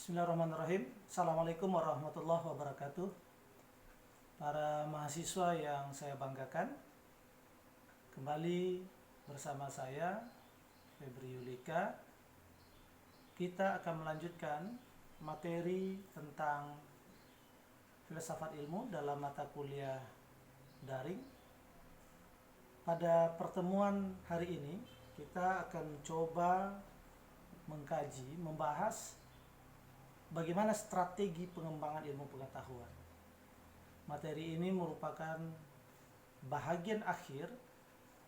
Bismillahirrahmanirrahim. Assalamualaikum warahmatullahi wabarakatuh. Para mahasiswa yang saya banggakan, kembali bersama saya Febri Yulika. Kita akan melanjutkan materi tentang filsafat ilmu dalam mata kuliah daring. Pada pertemuan hari ini kita akan coba mengkaji, membahas bagaimana strategi pengembangan ilmu pengetahuan. Materi ini merupakan bahagian akhir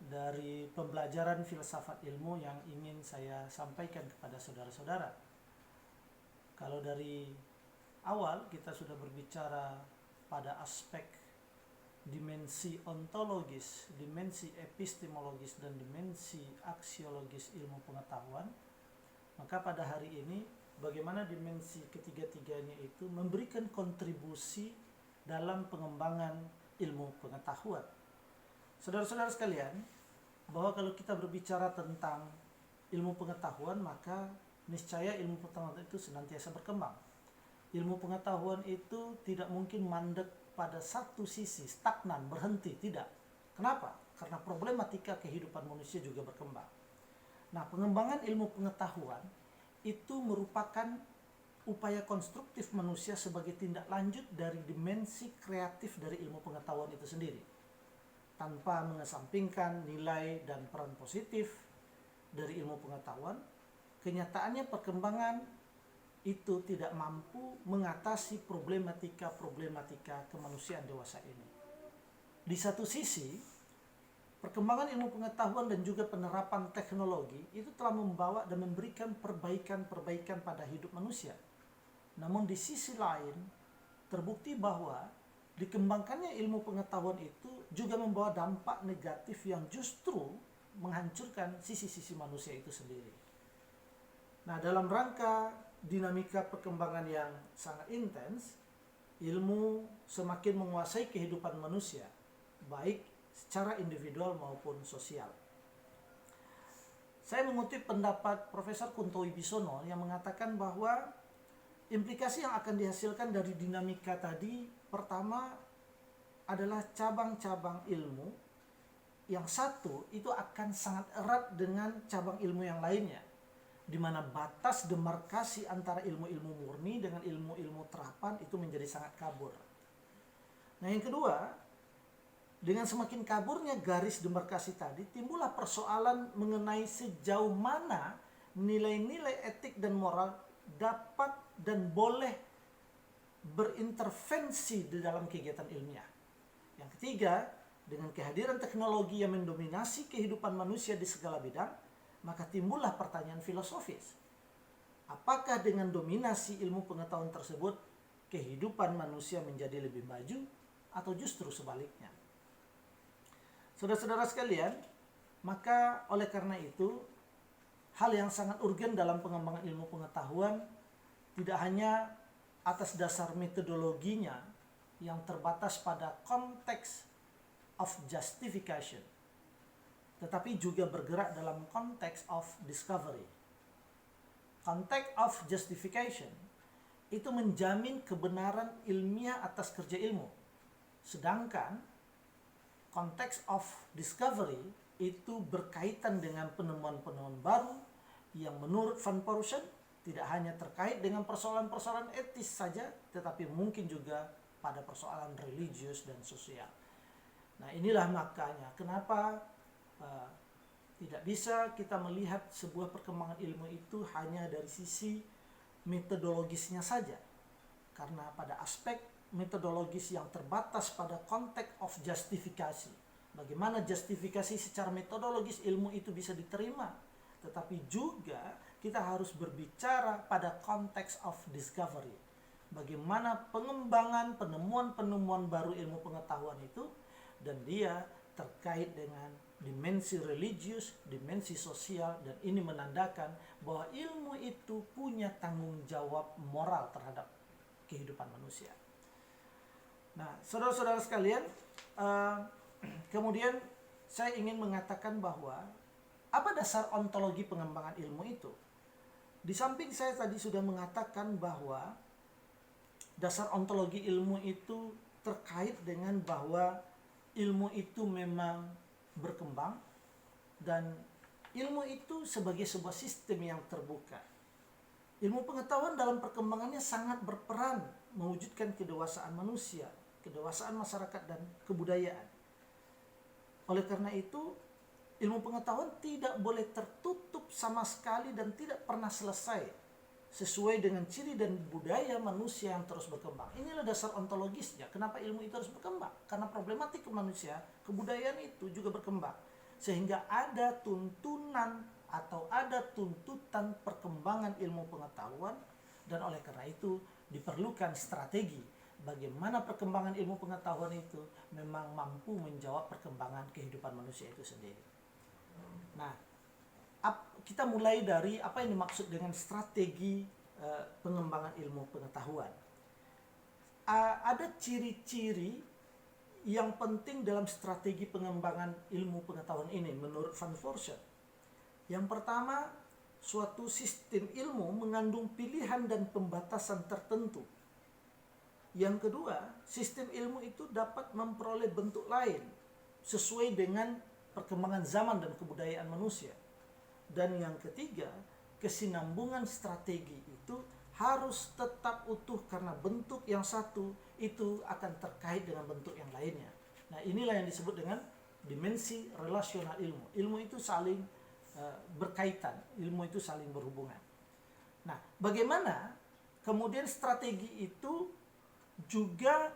dari pembelajaran filsafat ilmu yang ingin saya sampaikan kepada saudara-saudara. Kalau dari awal kita sudah berbicara pada aspek dimensi ontologis, dimensi epistemologis, dan dimensi aksiologis ilmu pengetahuan, maka pada hari ini bagaimana dimensi ketiga-tiganya itu memberikan kontribusi dalam pengembangan ilmu pengetahuan. Saudara-saudara sekalian, bahwa kalau kita berbicara tentang ilmu pengetahuan, maka niscaya ilmu pengetahuan itu senantiasa berkembang. Ilmu pengetahuan itu tidak mungkin mandek pada satu sisi, stagnan, berhenti, tidak. Kenapa? Karena problematika kehidupan manusia juga berkembang. Nah, pengembangan ilmu pengetahuan itu merupakan upaya konstruktif manusia sebagai tindak lanjut dari dimensi kreatif dari ilmu pengetahuan itu sendiri, tanpa mengesampingkan nilai dan peran positif dari ilmu pengetahuan. Kenyataannya perkembangan itu tidak mampu mengatasi problematika kemanusiaan dewasa ini. Di satu sisi, perkembangan ilmu pengetahuan dan juga penerapan teknologi itu telah membawa dan memberikan perbaikan-perbaikan pada hidup manusia. Namun di sisi lain, terbukti bahwa dikembangkannya ilmu pengetahuan itu juga membawa dampak negatif yang justru menghancurkan sisi-sisi manusia itu sendiri. Nah, dalam rangka dinamika perkembangan yang sangat intens, ilmu semakin menguasai kehidupan manusia, baik secara individual maupun sosial. Saya mengutip pendapat Profesor Kunto Wibisono yang mengatakan bahwa implikasi yang akan dihasilkan dari dinamika tadi, pertama adalah cabang-cabang ilmu yang satu itu akan sangat erat dengan cabang ilmu yang lainnya, di mana batas demarkasi antara ilmu-ilmu murni dengan ilmu-ilmu terapan itu menjadi sangat kabur. Nah, yang kedua, dengan semakin kaburnya garis demarkasi tadi, timbullah persoalan mengenai sejauh mana nilai-nilai etik dan moral dapat dan boleh berintervensi di dalam kegiatan ilmiah. Yang ketiga, dengan kehadiran teknologi yang mendominasi kehidupan manusia di segala bidang, maka timbullah pertanyaan filosofis. Apakah dengan dominasi ilmu pengetahuan tersebut, kehidupan manusia menjadi lebih maju atau justru sebaliknya? Saudara-saudara sekalian, maka oleh karena itu, hal yang sangat urgen dalam pengembangan ilmu pengetahuan tidak hanya atas dasar metodologinya yang terbatas pada konteks of justification, tetapi juga bergerak dalam konteks of discovery. Konteks of justification itu menjamin kebenaran ilmiah atas kerja ilmu, sedangkan konteks of discovery itu berkaitan dengan penemuan-penemuan baru yang menurut Van Porsen tidak hanya terkait dengan persoalan-persoalan etis saja, tetapi mungkin juga pada persoalan religius dan sosial. Nah, inilah makanya kenapa tidak bisa kita melihat sebuah perkembangan ilmu itu hanya dari sisi metodologisnya saja. Karena pada aspek metodologis yang terbatas pada konteks of justifikasi, bagaimana justifikasi secara metodologis ilmu itu bisa diterima, tetapi juga kita harus berbicara pada konteks of discovery, bagaimana pengembangan penemuan-penemuan baru ilmu pengetahuan itu, dan dia terkait dengan dimensi religius, dimensi sosial, dan ini menandakan bahwa ilmu itu punya tanggung jawab moral terhadap kehidupan manusia. Nah, saudara-saudara sekalian, kemudian saya ingin mengatakan bahwa apa dasar ontologi pengembangan ilmu itu? Di samping saya tadi sudah mengatakan bahwa dasar ontologi ilmu itu terkait dengan bahwa ilmu itu memang berkembang dan ilmu itu sebagai sebuah sistem yang terbuka. Ilmu pengetahuan dalam perkembangannya sangat berperan mewujudkan kedewasaan manusia, kedewasaan masyarakat dan kebudayaan. Oleh karena itu, ilmu pengetahuan tidak boleh tertutup sama sekali dan tidak pernah selesai sesuai dengan ciri dan budaya manusia yang terus berkembang. Inilah dasar ontologisnya. Kenapa ilmu itu harus berkembang? Karena problematik manusia, kebudayaan itu juga berkembang. Sehingga ada tuntunan atau ada tuntutan perkembangan ilmu pengetahuan, dan oleh karena itu diperlukan strategi bagaimana perkembangan ilmu pengetahuan itu memang mampu menjawab perkembangan kehidupan manusia itu sendiri. Nah, kita mulai dari apa yang dimaksud dengan strategi pengembangan ilmu pengetahuan. Ada ciri-ciri yang penting dalam strategi pengembangan ilmu pengetahuan ini menurut Van Forsen. Yang pertama, suatu sistem ilmu mengandung pilihan dan pembatasan tertentu. Yang kedua, sistem ilmu itu dapat memperoleh bentuk lain sesuai dengan perkembangan zaman dan kebudayaan manusia. Dan yang ketiga, kesinambungan strategi itu harus tetap utuh karena bentuk yang satu itu akan terkait dengan bentuk yang lainnya. Nah, inilah yang disebut dengan dimensi relasional ilmu. Ilmu itu saling berkaitan, ilmu itu saling berhubungan. Nah, bagaimana kemudian strategi itu juga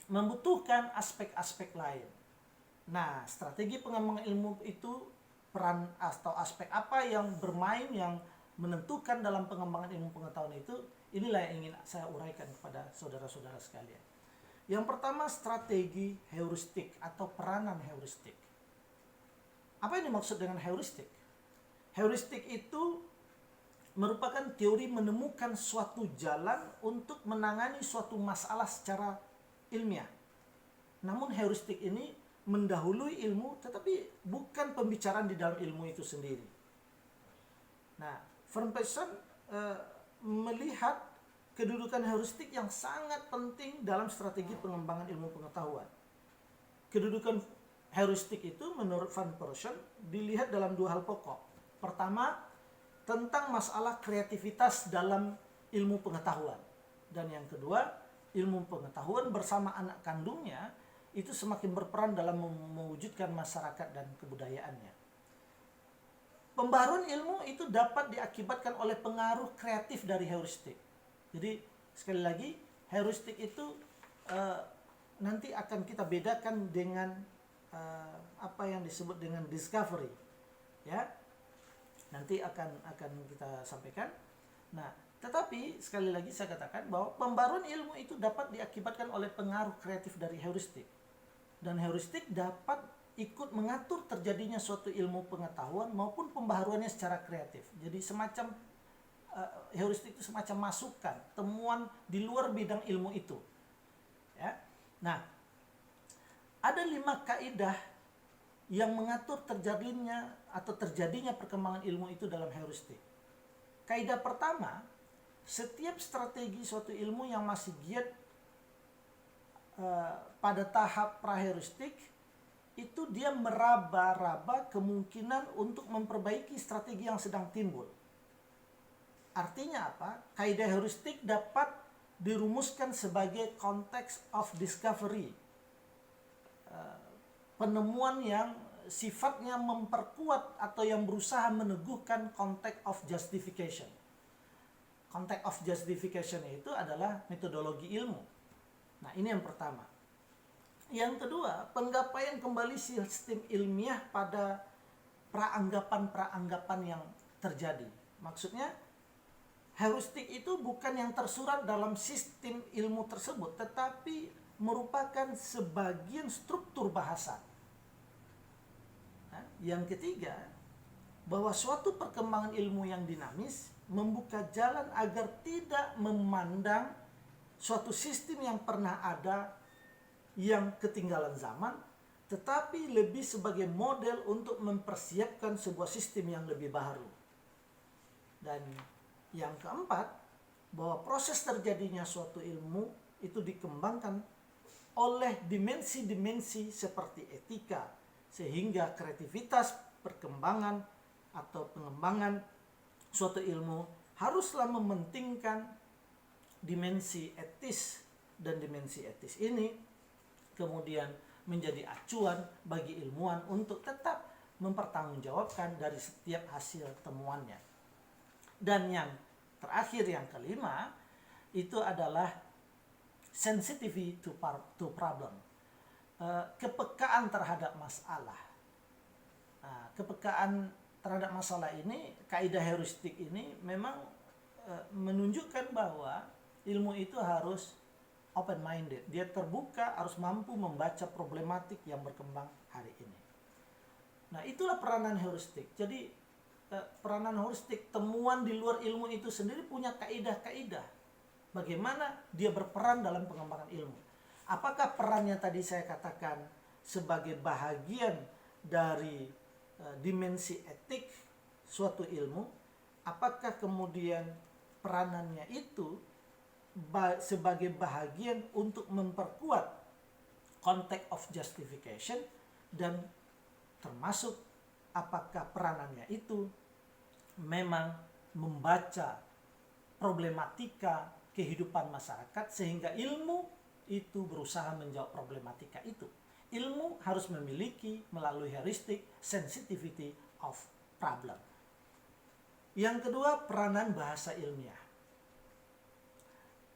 membutuhkan aspek-aspek lain. Nah, strategi pengembangan ilmu itu peran atau aspek apa yang bermain yang menentukan dalam pengembangan ilmu pengetahuan itu, inilah yang ingin saya uraikan kepada saudara-saudara sekalian. Yang pertama, strategi heuristik atau peranan heuristik. Apa yang dimaksud dengan heuristik? Heuristik itu merupakan teori menemukan suatu jalan untuk menangani suatu masalah secara ilmiah. Namun heuristik ini mendahului ilmu, tetapi bukan pembicaraan di dalam ilmu itu sendiri. Nah, Van Forsen melihat kedudukan heuristik yang sangat penting dalam strategi pengembangan ilmu pengetahuan. Kedudukan heuristik itu menurut Van Forsen dilihat dalam dua hal pokok. Pertama, tentang masalah kreativitas dalam ilmu pengetahuan. Dan yang kedua, ilmu pengetahuan bersama anak kandungnya itu semakin berperan dalam mewujudkan masyarakat dan kebudayaannya. Pembaharuan ilmu itu dapat diakibatkan oleh pengaruh kreatif dari heuristik. Jadi sekali lagi, heuristik itu nanti akan kita bedakan dengan apa yang disebut dengan discovery, ya. Nanti akan kita sampaikan. Nah, tetapi sekali lagi saya katakan bahwa pembaruan ilmu itu dapat diakibatkan oleh pengaruh kreatif dari heuristik. Dan heuristik dapat ikut mengatur terjadinya suatu ilmu pengetahuan maupun pembaharuannya secara kreatif. Jadi semacam heuristik itu semacam masukan, temuan di luar bidang ilmu itu. Ya. Nah, ada 5 kaidah yang mengatur terjadinya perkembangan ilmu itu dalam heuristik. Kaidah pertama, setiap strategi suatu ilmu yang masih giat pada tahap praheuristik itu dia meraba-raba kemungkinan untuk memperbaiki strategi yang sedang timbul. Artinya apa? Kaidah heuristik dapat dirumuskan sebagai context of discovery, penemuan yang sifatnya memperkuat atau yang berusaha meneguhkan context of justification. Context of justification itu adalah metodologi ilmu. Nah, ini yang pertama. Yang kedua, penggapaian kembali sistem ilmiah pada praanggapan-praanggapan yang terjadi. Maksudnya, heuristik itu bukan yang tersurat dalam sistem ilmu tersebut, tetapi merupakan sebagian struktur bahasa. Nah, yang ketiga, bahwa suatu perkembangan ilmu yang dinamis membuka jalan agar tidak memandang suatu sistem yang pernah ada yang ketinggalan zaman, tetapi lebih sebagai model untuk mempersiapkan sebuah sistem yang lebih baru. Dan Yang keempat, bahwa proses terjadinya suatu ilmu itu dikembangkan oleh dimensi-dimensi seperti etika, sehingga kreativitas, perkembangan atau pengembangan suatu ilmu haruslah mementingkan dimensi etis, dan dimensi etis ini kemudian menjadi acuan bagi ilmuwan untuk tetap mempertanggungjawabkan dari setiap hasil temuannya. Dan yang terakhir, yang kelima, itu adalah sensitivity to problem, kepekaan terhadap masalah. Kepekaan terhadap masalah ini, kaidah heuristik ini memang menunjukkan bahwa ilmu itu harus open minded, dia terbuka, harus mampu membaca problematik yang berkembang hari ini. Nah, itulah peranan heuristik. Jadi peranan heuristik, temuan di luar ilmu itu sendiri punya kaidah-kaidah bagaimana dia berperan dalam pengembangan ilmu. Apakah perannya tadi saya katakan sebagai bahagian dari dimensi etik suatu ilmu, apakah kemudian peranannya itu sebagai bahagian untuk memperkuat context of justification, dan termasuk apakah peranannya itu memang membaca problematika kehidupan masyarakat sehingga ilmu itu berusaha menjawab problematika itu. Ilmu harus memiliki melalui heuristik sensitivity of problem. Yang kedua, peranan bahasa ilmiah.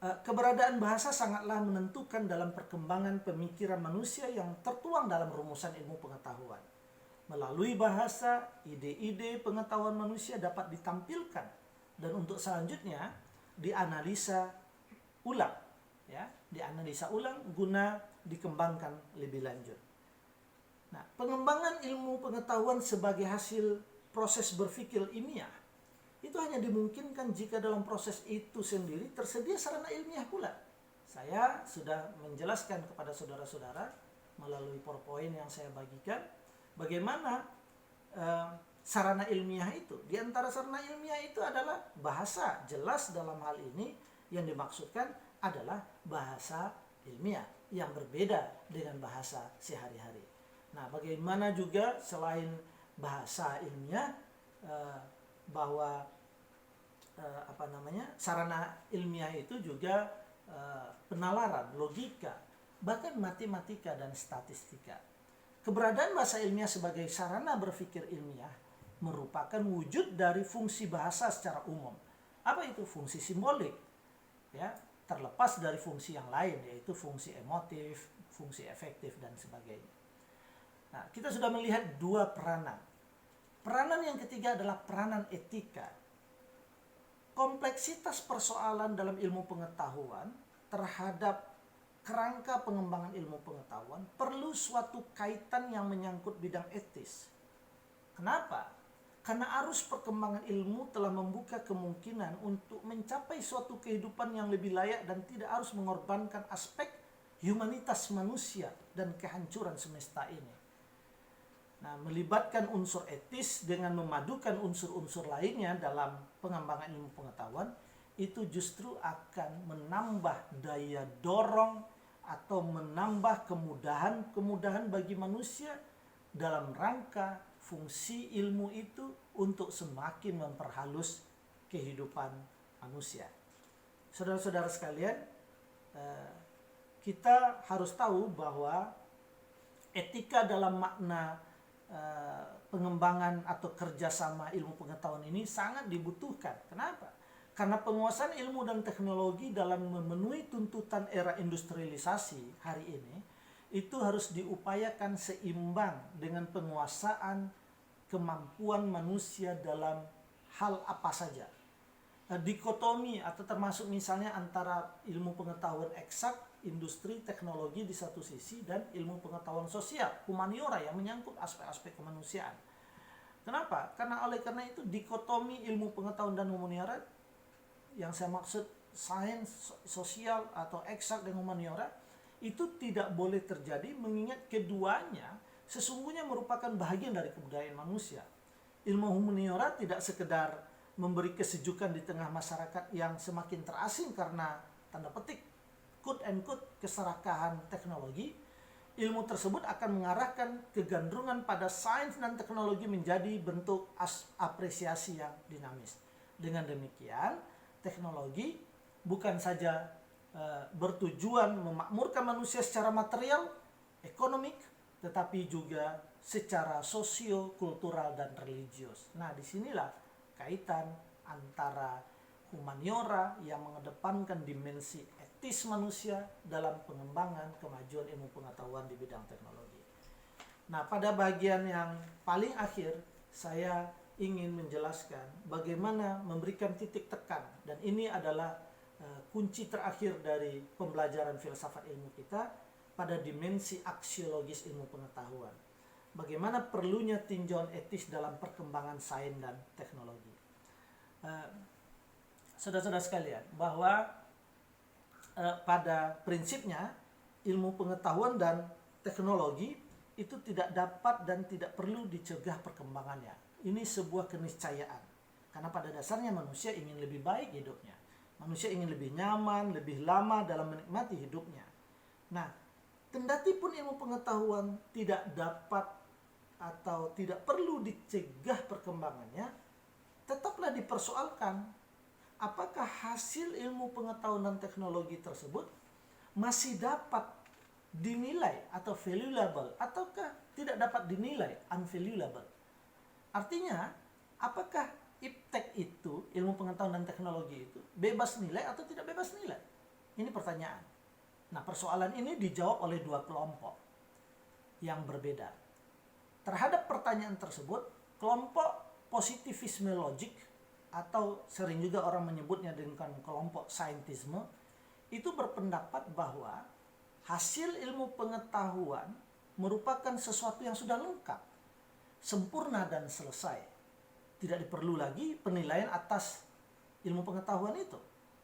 Keberadaan bahasa sangatlah menentukan dalam perkembangan pemikiran manusia yang tertuang dalam rumusan ilmu pengetahuan. Melalui bahasa, ide-ide pengetahuan manusia dapat ditampilkan dan untuk selanjutnya dianalisa ulang, ya, dianalisa ulang guna dikembangkan lebih lanjut. Nah, pengembangan ilmu pengetahuan sebagai hasil proses berpikir ilmiah itu hanya dimungkinkan jika dalam proses itu sendiri tersedia sarana ilmiah pula. Saya sudah menjelaskan kepada saudara-saudara melalui PowerPoint yang saya bagikan bagaimana sarana ilmiah itu. Di antara sarana ilmiah itu adalah bahasa. Jelas dalam hal ini yang dimaksudkan adalah bahasa ilmiah yang berbeda dengan bahasa sehari-hari. Nah, bagaimana juga selain bahasa ilmiah, bahwa sarana ilmiah itu juga penalaran, logika, bahkan matematika dan statistika. Keberadaan bahasa ilmiah sebagai sarana berpikir ilmiah merupakan wujud dari fungsi bahasa secara umum. Apa itu? Fungsi simbolik, ya, terlepas dari fungsi yang lain, yaitu fungsi emotif, fungsi efektif, dan sebagainya. Nah, kita sudah melihat dua peranan. Peranan yang ketiga adalah peranan etika. Kompleksitas persoalan dalam ilmu pengetahuan terhadap kerangka pengembangan ilmu pengetahuan perlu suatu kaitan yang menyangkut bidang etis. Kenapa? Karena arus perkembangan ilmu telah membuka kemungkinan untuk mencapai suatu kehidupan yang lebih layak dan tidak harus mengorbankan aspek humanitas manusia dan kehancuran semesta ini. Nah, melibatkan unsur etis dengan memadukan unsur-unsur lainnya dalam pengembangan ilmu pengetahuan itu justru akan menambah daya dorong atau menambah kemudahan bagi manusia dalam rangka fungsi ilmu itu untuk semakin memperhalus kehidupan manusia. Saudara-saudara sekalian, kita harus tahu bahwa etika dalam makna pengembangan atau kerjasama ilmu pengetahuan ini sangat dibutuhkan. Kenapa? Karena penguasaan ilmu dan teknologi dalam memenuhi tuntutan era industrialisasi hari ini itu harus diupayakan seimbang dengan penguasaan kemampuan manusia dalam hal apa saja. Dikotomi atau termasuk misalnya antara ilmu pengetahuan eksak, industri, teknologi di satu sisi, dan ilmu pengetahuan sosial, humaniora yang menyangkut aspek-aspek kemanusiaan. Kenapa? Karena itu dikotomi ilmu pengetahuan dan humaniora, yang saya maksud sains, sosial atau eksak dan humaniora, itu tidak boleh terjadi mengingat keduanya sesungguhnya merupakan bagian dari kebudayaan manusia. Ilmu humaniora tidak sekedar memberi kesejukan di tengah masyarakat yang semakin terasing karena tanda petik quote and quote keserakahan teknologi, ilmu tersebut akan mengarahkan kegandrungan pada sains dan teknologi menjadi bentuk apresiasi yang dinamis. Dengan demikian, teknologi bukan saja bertujuan memakmurkan manusia secara material, ekonomik, tetapi juga secara sosio-kultural dan religius. Nah, disinilah kaitan antara humaniora yang mengedepankan dimensi etis manusia dalam pengembangan kemajuan ilmu pengetahuan di bidang teknologi. Nah, pada bagian yang paling akhir, saya ingin menjelaskan bagaimana memberikan titik tekan, dan ini adalah kunci terakhir dari pembelajaran filsafat ilmu kita pada dimensi aksiologis ilmu pengetahuan. Bagaimana perlunya tinjauan etis dalam perkembangan sains dan teknologi. Saudara-saudara sekalian, bahwa pada prinsipnya ilmu pengetahuan dan teknologi itu tidak dapat dan tidak perlu dicegah perkembangannya. Ini sebuah keniscayaan. Karena pada dasarnya manusia ingin lebih baik hidupnya. Manusia ingin lebih nyaman, lebih lama dalam menikmati hidupnya. Nah, kendati pun ilmu pengetahuan tidak dapat atau tidak perlu dicegah perkembangannya, tetaplah dipersoalkan apakah hasil ilmu pengetahuan dan teknologi tersebut masih dapat dinilai atau valuable, ataukah tidak dapat dinilai unvaluable. Artinya, apakah iptek itu, ilmu pengetahuan dan teknologi itu, bebas nilai atau tidak bebas nilai? Ini pertanyaan. Nah, persoalan ini dijawab oleh dua kelompok yang berbeda. Terhadap pertanyaan tersebut, kelompok positivisme logik, atau sering juga orang menyebutnya dengan kelompok saintisme, itu berpendapat bahwa hasil ilmu pengetahuan merupakan sesuatu yang sudah lengkap, sempurna dan selesai. Tidak diperlu lagi penilaian atas ilmu pengetahuan itu,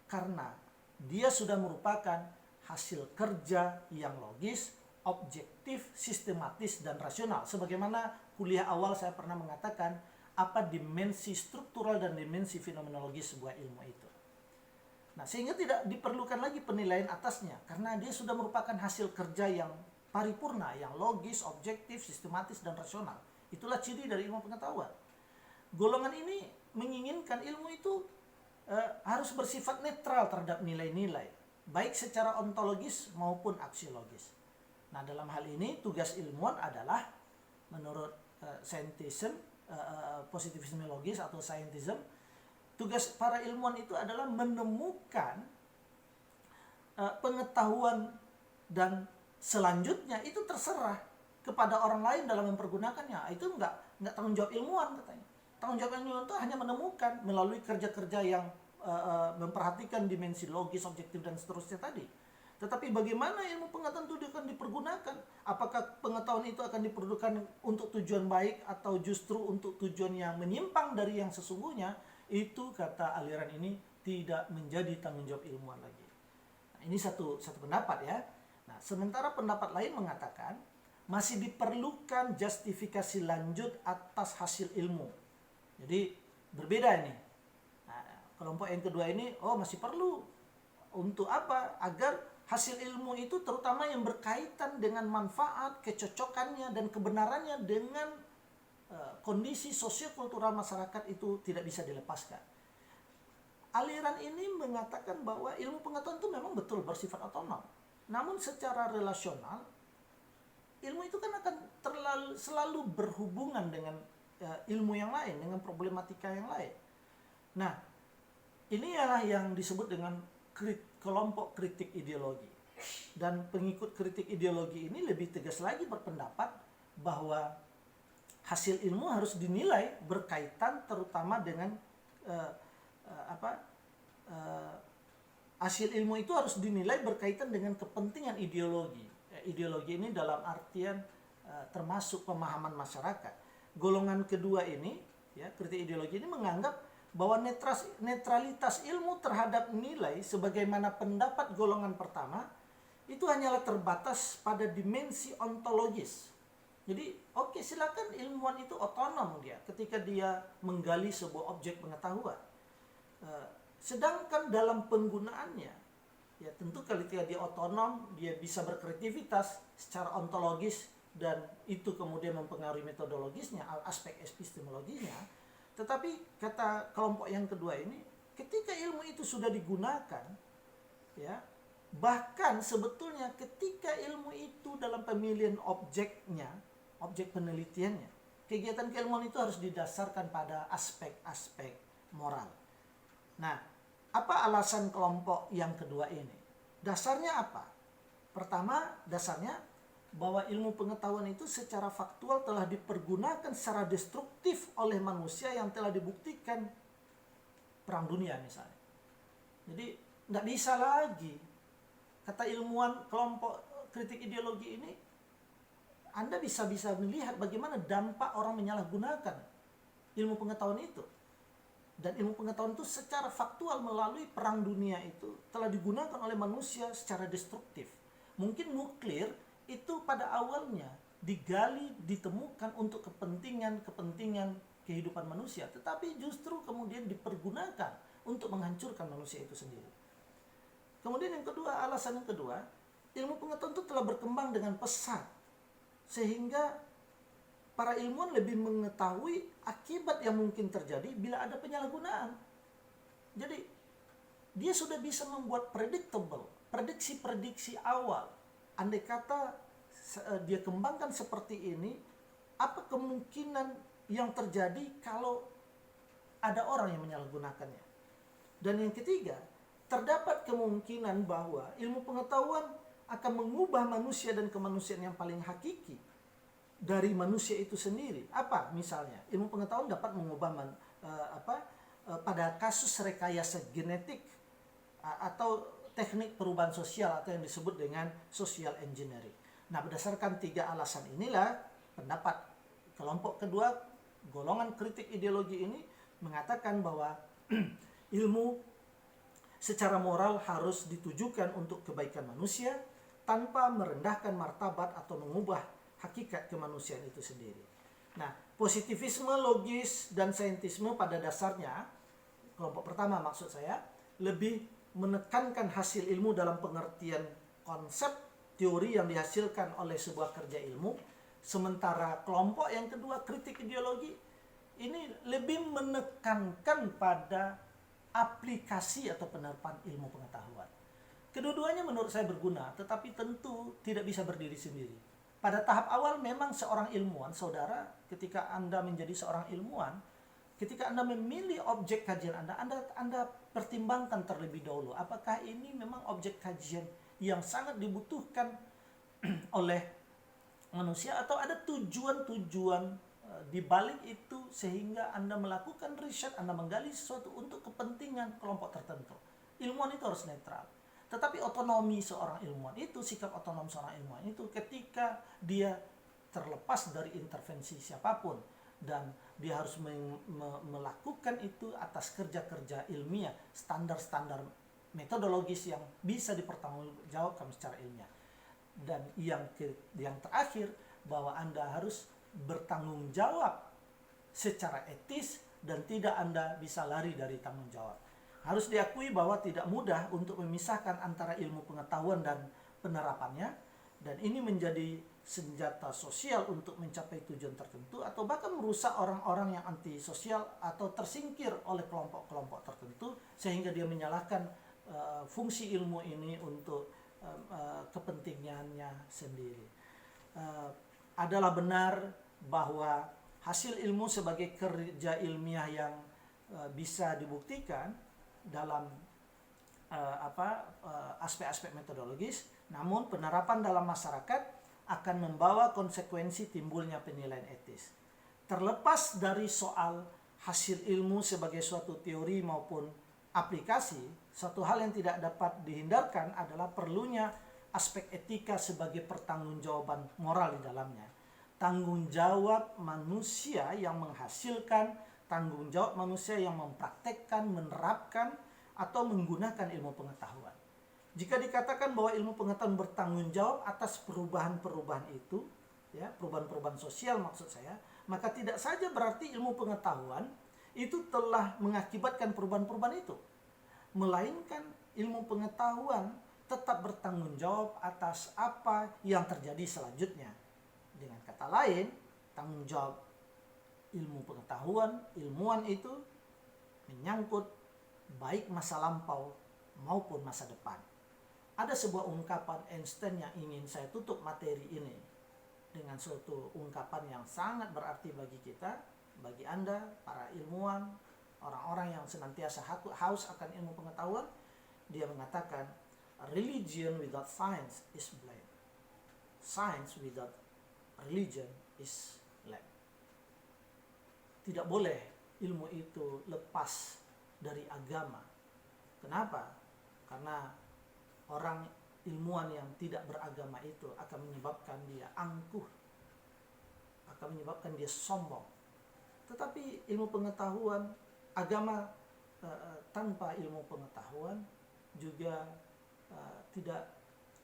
karena dia sudah merupakan hasil kerja yang logis, objektif, sistematis, dan rasional. Sebagaimana kuliah awal saya pernah mengatakan apa dimensi struktural dan dimensi fenomenologis sebuah ilmu itu. Nah, sehingga tidak diperlukan lagi penilaian atasnya, karena dia sudah merupakan hasil kerja yang paripurna, yang logis, objektif, sistematis, dan rasional. Itulah ciri dari ilmu pengetahuan. Golongan ini menginginkan ilmu itu harus bersifat netral terhadap nilai-nilai, baik secara ontologis maupun aksiologis. Nah, dalam hal ini tugas ilmuwan adalah menurut positivisme logis atau scientism, tugas para ilmuwan itu adalah menemukan pengetahuan, dan selanjutnya itu terserah kepada orang lain dalam mempergunakannya. Itu enggak tanggung jawab ilmuwan katanya. Tanggung jawab ilmuwan itu hanya menemukan melalui kerja-kerja yang memperhatikan dimensi logis, objektif, dan seterusnya tadi. Tetapi bagaimana ilmu pengetahuan itu akan dipergunakan? Apakah pengetahuan itu akan diperlukan untuk tujuan baik atau justru untuk tujuan yang menyimpang dari yang sesungguhnya? Itu kata aliran ini tidak menjadi tanggung jawab ilmuwan lagi. Nah, ini satu pendapat ya. Nah, sementara pendapat lain mengatakan masih diperlukan justifikasi lanjut atas hasil ilmu. Jadi berbeda ini. Nah, kelompok yang kedua ini, masih perlu. Untuk apa? Agar hasil ilmu itu terutama yang berkaitan dengan manfaat, kecocokannya, dan kebenarannya dengan kondisi sosiokultural masyarakat itu tidak bisa dilepaskan. Aliran ini mengatakan bahwa ilmu pengetahuan itu memang betul bersifat otonom. Namun secara relasional, ilmu itu kan akan selalu berhubungan dengan ilmu yang lain, dengan problematika yang lain. Nah, inilah yang disebut dengan kelompok kritik ideologi. Dan pengikut kritik ideologi ini lebih tegas lagi berpendapat bahwa hasil ilmu harus dinilai berkaitan terutama dengan hasil ilmu itu harus dinilai berkaitan dengan kepentingan ideologi. Ideologi ini dalam artian termasuk pemahaman masyarakat. Golongan kedua ini, ya, kritik ideologi ini menganggap bahwa netralitas ilmu terhadap nilai sebagaimana pendapat golongan pertama itu hanyalah terbatas pada dimensi ontologis, Jadi oke, silakan ilmuwan itu otonom dia ketika dia menggali sebuah objek pengetahuan. Sedangkan dalam penggunaannya, ya tentu ketika dia otonom, dia bisa berkreativitas secara ontologis dan itu kemudian mempengaruhi metodologisnya, aspek epistemologinya. Tetapi kata kelompok yang kedua ini, ketika ilmu itu sudah digunakan, ya bahkan sebetulnya ketika ilmu itu dalam pemilihan objeknya, objek penelitiannya, kegiatan keilmuan itu harus didasarkan pada aspek-aspek moral. Nah, apa alasan kelompok yang kedua ini? Dasarnya apa? Pertama, dasarnya bahwa ilmu pengetahuan itu secara faktual telah dipergunakan secara destruktif oleh manusia yang telah dibuktikan perang dunia misalnya. Jadi nggak bisa lagi, kata ilmuwan kelompok kritik ideologi ini, Anda bisa melihat bagaimana dampak orang menyalahgunakan ilmu pengetahuan itu. Dan ilmu pengetahuan itu secara faktual melalui perang dunia itu telah digunakan oleh manusia secara destruktif. Mungkin nuklir itu pada awalnya digali, ditemukan untuk kepentingan kehidupan manusia, tetapi justru kemudian dipergunakan untuk menghancurkan manusia itu sendiri. Kemudian yang kedua, alasan yang kedua, ilmu pengetahuan itu telah berkembang dengan pesat, sehingga para ilmuwan lebih mengetahui akibat yang mungkin terjadi bila ada penyalahgunaan. Jadi dia sudah bisa membuat prediksi awal. Andai kata dia kembangkan seperti ini, apa kemungkinan yang terjadi kalau ada orang yang menyalahgunakannya. Dan yang ketiga, terdapat kemungkinan bahwa ilmu pengetahuan akan mengubah manusia dan kemanusiaan yang paling hakiki dari manusia itu sendiri. Apa misalnya? Ilmu pengetahuan dapat mengubah pada kasus rekayasa genetik atau teknik perubahan sosial atau yang disebut dengan social engineering. Nah, berdasarkan 3 alasan inilah pendapat kelompok kedua, golongan kritik ideologi ini mengatakan bahwa ilmu secara moral harus ditujukan untuk kebaikan manusia tanpa merendahkan martabat atau mengubah hakikat kemanusiaan itu sendiri. Nah, positivisme logis dan saintisme pada dasarnya, kelompok pertama maksud saya, lebih menekankan hasil ilmu dalam pengertian konsep teori yang dihasilkan oleh sebuah kerja ilmu, sementara kelompok yang kedua, kritik ideologi, ini lebih menekankan pada aplikasi atau penerapan ilmu pengetahuan. Kedua-duanya menurut saya berguna, tetapi tentu tidak bisa berdiri sendiri. Pada tahap awal memang seorang ilmuwan, saudara, ketika Anda menjadi seorang ilmuwan, ketika Anda memilih objek kajian Anda pertimbangkan terlebih dahulu, apakah ini memang objek kajian yang sangat dibutuhkan oleh manusia atau ada tujuan-tujuan di balik itu sehingga Anda melakukan riset, Anda menggali sesuatu untuk kepentingan kelompok tertentu. Ilmuwan itu harus netral. Tetapi otonomi seorang ilmuwan itu, sikap otonom seorang ilmuwan itu ketika dia terlepas dari intervensi siapapun dan dia harus melakukan itu atas kerja-kerja ilmiah, standar-standar metodologis yang bisa dipertanggungjawabkan secara ilmiah. Dan yang terakhir, bahwa Anda harus bertanggung jawab secara etis dan tidak Anda bisa lari dari tanggung jawab. Harus diakui bahwa tidak mudah untuk memisahkan antara ilmu pengetahuan dan penerapannya, dan ini menjadi senjata sosial untuk mencapai tujuan tertentu atau bahkan merusak orang-orang yang antisosial atau tersingkir oleh kelompok-kelompok tertentu sehingga dia menyalahkan fungsi ilmu ini untuk kepentingannya sendiri. Adalah benar bahwa hasil ilmu sebagai kerja ilmiah yang bisa dibuktikan dalam aspek-aspek metodologis, namun penerapan dalam masyarakat akan membawa konsekuensi timbulnya penilaian etis. Terlepas dari soal hasil ilmu sebagai suatu teori maupun aplikasi, suatu hal yang tidak dapat dihindarkan adalah perlunya aspek etika sebagai pertanggungjawaban moral di dalamnya. Tanggung jawab manusia yang menghasilkan, tanggung jawab manusia yang mempraktekkan, menerapkan, atau menggunakan ilmu pengetahuan. Jika dikatakan bahwa ilmu pengetahuan bertanggung jawab atas perubahan-perubahan itu, ya, perubahan-perubahan sosial maksud saya, maka tidak saja berarti ilmu pengetahuan itu telah mengakibatkan perubahan-perubahan itu, melainkan ilmu pengetahuan tetap bertanggung jawab atas apa yang terjadi selanjutnya. Dengan kata lain, tanggung jawab ilmu pengetahuan, ilmuwan itu menyangkut baik masa lampau maupun masa depan. Ada sebuah ungkapan Einstein yang ingin saya tutup materi ini dengan suatu ungkapan yang sangat berarti bagi kita, bagi Anda, para ilmuwan, orang-orang yang senantiasa haus akan ilmu pengetahuan. Dia mengatakan, religion without science is blind. Science without religion is lame. Tidak boleh ilmu itu lepas dari agama. Kenapa? Karena orang ilmuwan yang tidak beragama itu akan menyebabkan dia angkuh, akan menyebabkan dia sombong. Tetapi ilmu pengetahuan, agama tanpa ilmu pengetahuan juga tidak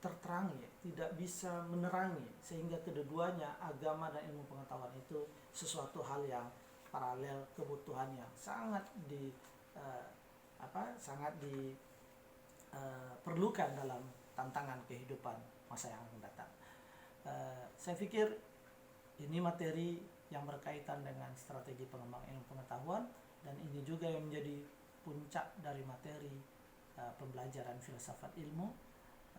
terterangi, tidak bisa menerangi, sehingga kedua-duanya, agama dan ilmu pengetahuan itu sesuatu hal yang paralel, kebutuhan yang sangat diperlukan dalam tantangan kehidupan masa yang akan datang. Saya pikir ini materi yang berkaitan dengan strategi pengembangan ilmu pengetahuan, dan ini juga yang menjadi puncak dari materi pembelajaran filsafat ilmu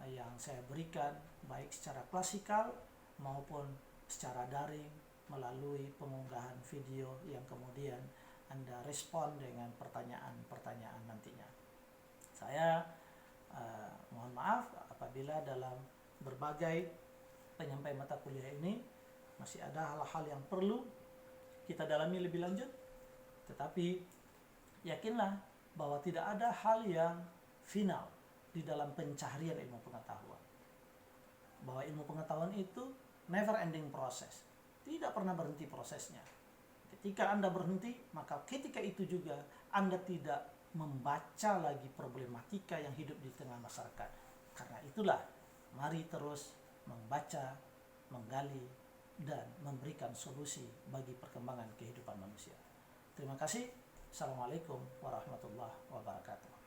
yang saya berikan baik secara klasikal maupun secara daring melalui pengunggahan video yang kemudian Anda respon dengan pertanyaan-pertanyaan nantinya. Saya mohon maaf apabila dalam berbagai penyampaian mata kuliah ini masih ada hal-hal yang perlu kita dalami lebih lanjut, tetapi yakinlah bahwa tidak ada hal yang final di dalam pencaharian ilmu pengetahuan. Bahwa ilmu pengetahuan itu never ending proses, tidak pernah berhenti prosesnya. Ketika Anda berhenti, maka ketika itu juga Anda tidak membaca lagi problematika yang hidup di tengah masyarakat. Karena itulah, mari terus membaca, menggali, dan memberikan solusi bagi perkembangan kehidupan manusia. Terima kasih. Assalamualaikum warahmatullahi wabarakatuh.